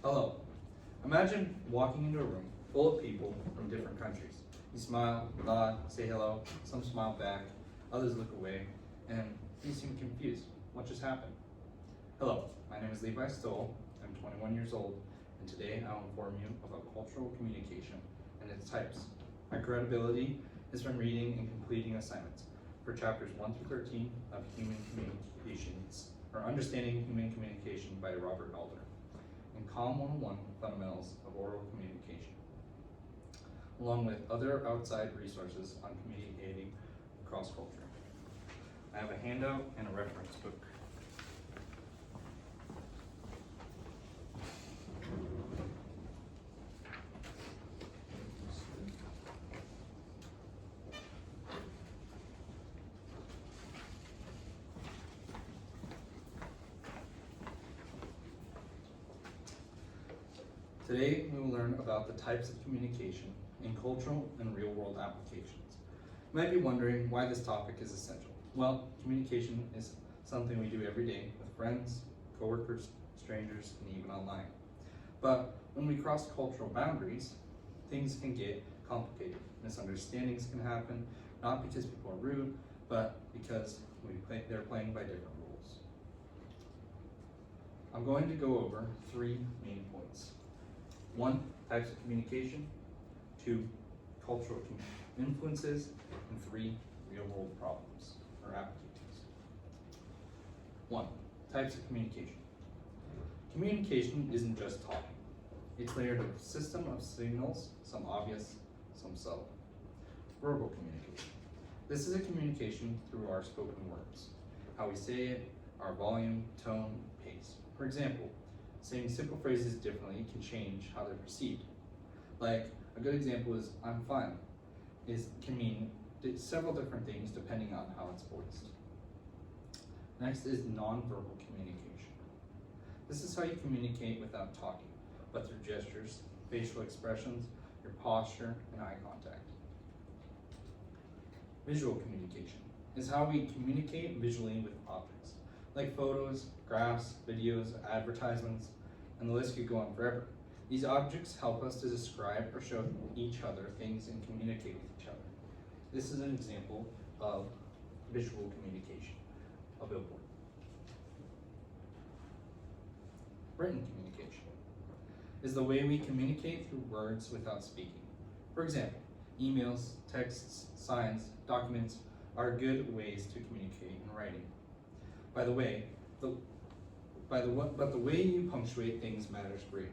Hello. Imagine walking into a room full of people from different countries. You smile, nod, say hello, some smile back, others look away, and you seem confused. What just happened? Hello, my name is Levi Stoll. I'm 21 years old, and today I'll inform you about cultural communication and its types. My credibility is from reading and completing assignments for chapters 1 through 13 of Human Communications, or Understanding Human Communication by Robert Alder, and COM 101 Fundamentals of Oral Communication, along with other outside resources on communicating across culture. I have a handout and a reference book. Today, we will learn about the types of communication in cultural and real-world applications. You might be wondering why this topic is essential. Well, communication is something we do every day with friends, coworkers, strangers, and even online. But when we cross cultural boundaries, things can get complicated. Misunderstandings can happen, not because people are rude, but because they're playing by different rules. I'm going to go over 3 main points. 1, types of communication. 2, cultural influences. And 3, real-world problems or applications. 1, types of communication. Communication isn't just talking. It's layered with a system of signals, some obvious, some subtle. Verbal communication. This is a communication through our spoken words, how we say it, our volume, tone, pace. For example, saying simple phrases differently can change how they're perceived. Like, a good example is, I'm fine, can mean several different things depending on how it's voiced. Next is nonverbal communication. This is how you communicate without talking, but through gestures, facial expressions, your posture, and eye contact. Visual communication is how we communicate visually with objects, like photos, graphs, videos, advertisements, and the list could go on forever. These objects help us to describe or show each other things and communicate with each other. This is an example of visual communication, a billboard. Written communication is the way we communicate through words without speaking. For example, emails, texts, signs, documents are good ways to communicate in writing. By the way, but the way you punctuate things matters greatly.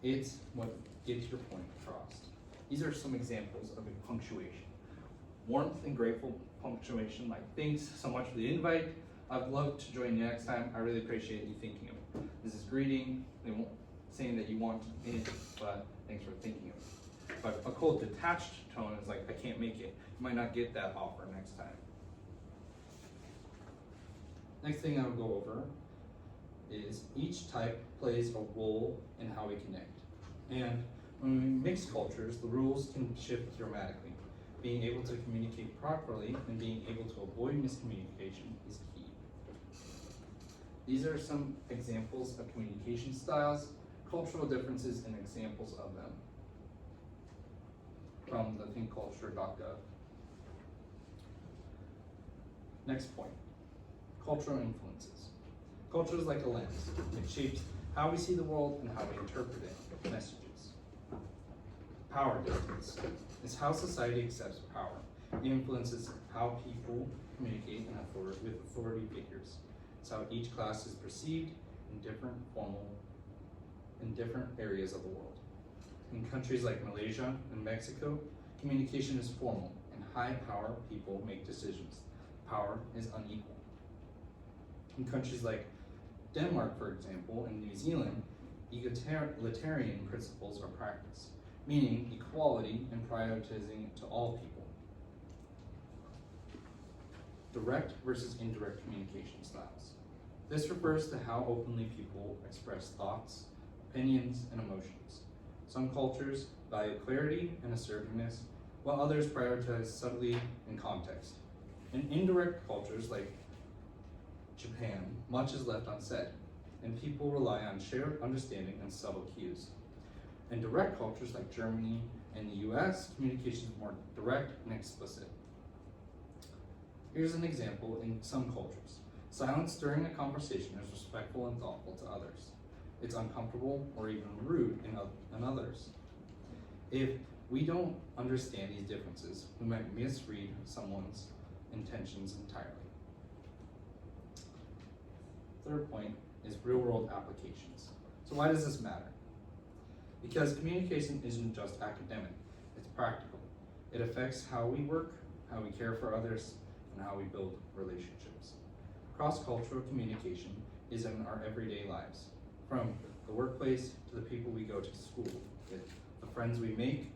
It's what gets your point across. These are some examples of a punctuation. Warmth and grateful punctuation, like thanks so much for the invite. I'd love to join you next time. I really appreciate you thinking of me. This is greeting, saying that you want in, but thanks for thinking of me. But a cold, detached tone is like, I can't make it. You might not get that offer next time. Next thing I'll go over is each type plays a role in how we connect. And when we mix cultures, the rules can shift dramatically. Being able to communicate properly and being able to avoid miscommunication is key. These are some examples of communication styles, cultural differences, and examples of them from the thinkculture.gov. Next point, cultural influences. Culture is like a lens. It shapes how we see the world and how we interpret it, messages. Power difference is how society accepts power. It influences how people communicate with authority figures. It's how each class is perceived in different areas of the world. In countries like Malaysia and Mexico, communication is formal, and high power people make decisions. Power is unequal. In countries like Denmark, for example, and New Zealand, egalitarian principles are practiced, meaning equality and prioritizing to all people. Direct versus indirect communication styles. This refers to how openly people express thoughts, opinions, and emotions. Some cultures value clarity and assertiveness, while others prioritize subtlety and context. In indirect cultures like Japan, much is left unsaid. and people rely on shared understanding and subtle cues. In direct cultures like Germany and the US, communication is more direct and explicit. Here's an example in some cultures. Silence during a conversation is respectful and thoughtful to others. It's uncomfortable or even rude in others. If we don't understand these differences, we might misread someone's intentions entirely. Third point is real-world applications. So why does this matter? Because communication isn't just academic, it's practical. It affects how we work, how we care for others, and how we build relationships. Cross-cultural communication is in our everyday lives, from the workplace to the people we go to school with, the friends we make.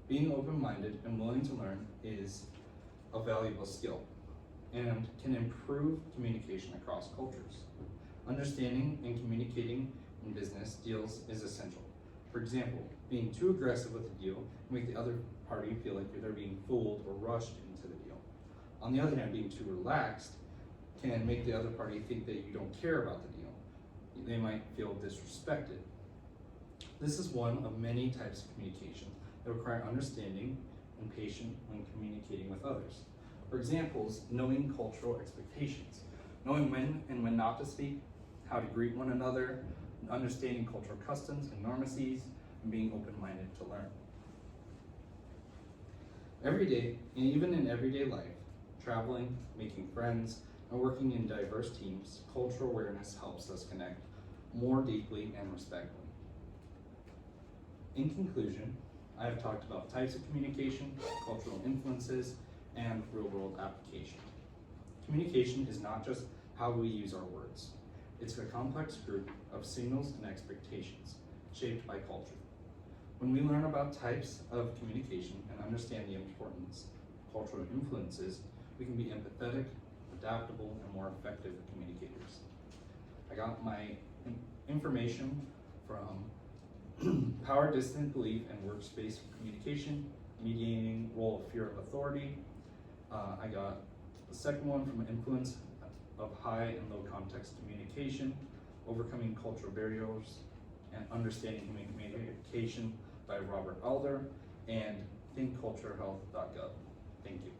Being open-minded and willing to learn is a valuable skill and can improve communication across cultures. Understanding and communicating in business deals is essential. For example, being too aggressive with a deal can make the other party feel like they're being fooled or rushed into the deal. On the other hand, being too relaxed can make the other party think that you don't care about the deal. They might feel disrespected. This is one of many types of communication that require understanding and patience when communicating with others. For examples, knowing cultural expectations, knowing when and when not to speak, how to greet one another, understanding cultural customs and normaties, and being open-minded to learn. Every day, and even in everyday life, traveling, making friends, and working in diverse teams, cultural awareness helps us connect more deeply and respectfully. In conclusion, I have talked about types of communication, cultural influences, and real-world application. Communication is not just how we use our words. It's a complex group of signals and expectations shaped by culture. When we learn about types of communication and understand the importance of cultural influences, we can be empathetic, adaptable, and more effective communicators. I got my information from Power, Dissident Belief, and Workspace Communication, Mediating Role of Fear of Authority. I got the second one from Influence of High and Low Context Communication, Overcoming Cultural Barriers, and Understanding Human Communication by Robert Alder, and thinkculturehealth.gov. Thank you.